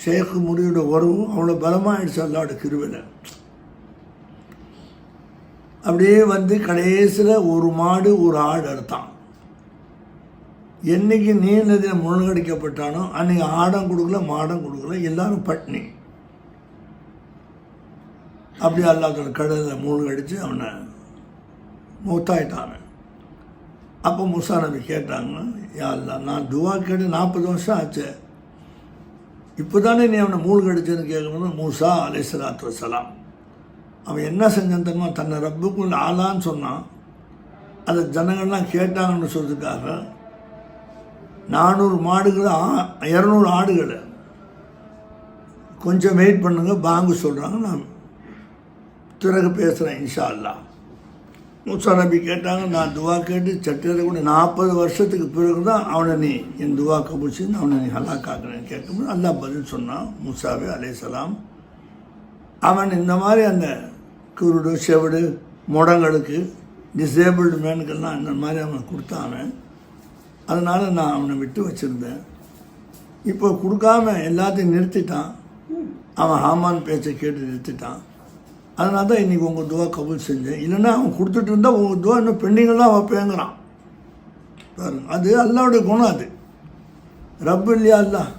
Shake முறியோட உறவும் அவ்வளோ பலமாகிடுச்சு அல்லாவோட கிருபையில். அப்படியே வந்து கடைசியில் ஒரு மாடு ஒரு ஆடு அறுத்தான். என்றைக்கு நீர் நதியில் முழுகடிக்கப்பட்டானோ அன்றைக்கி ஆடம் கொடுக்கல மாடம் கொடுக்கல, எல்லாரும் பட்னி. அப்படியே அல்லாஹ் கடலில் மூழ்கடிச்சு அவனை மூத்தாயிட்டான். அப்போ மூசா நபி கேட்டாங்க, யா அல்லாஹ், நான் துவா கேட்டு 40 வருஷம் ஆச்சு, இப்போ தானே நீ அவனை மூழ்கடிச்சதுன்னு கேட்கும்போது மூசா அலைஹிஸ்ஸலாத்து வஸ்ஸலாம் அவன் என்ன செஞ்சான் தெரியுமா? தன்னை ரப்புக்குள்ள ஆளான்னு சொன்னான். அதை ஜனங்கள்லாம் கேட்டாங்கன்னு சொல்றதுக்காக 400 மாடுகள் 200 ஆடுகள் கொஞ்சம் வெயிட் பண்ணுங்க, பாங்கு சொல்கிறாங்க, நான் பிறகு பேசுகிறேன் இன்ஷா அல்லாஹ். மூசா நபி கேட்டாங்க, நான் துவா கேட்டு சட்டத்தை கூட 40 வருஷத்துக்கு பிறகு தான் அவனை நீ என் துவா கபூல் செஞ்சு அவனை நீ ஹலாக்காக்குறேன்னு கேட்கும்போது அல்லாஹ் பதில் சொன்னான், மூசாவே அலைஹிஸ்ஸலாம் அவன் இந்த மாதிரி அந்த குருடு செவிடு முடங்களுக்கு டிசேபிள்டு மேனுக்கெல்லாம் இந்த மாதிரி அவனை கொடுத்தான். அதனால் நான் அவனை விட்டு வச்சுருந்தேன். இப்போ கொடுக்காம எல்லாத்தையும் நிறுத்திட்டான். அவன் ஹாமான் பேச்சை கேட்டு நிறுத்திட்டான். அதனால தான் இன்றைக்கி உங்கள் துவா கபூல் செஞ்சேன். இல்லைன்னா அவன் கொடுத்துட்டு இருந்தால் உங்கள் துவா இன்னும் பெண்டிங்கெல்லாம் வைப்பேங்கிறான் பாருங்க. அது அல்லாவுடைய குணம். அது ரப்பு இல்லையா அல்லாஹ்.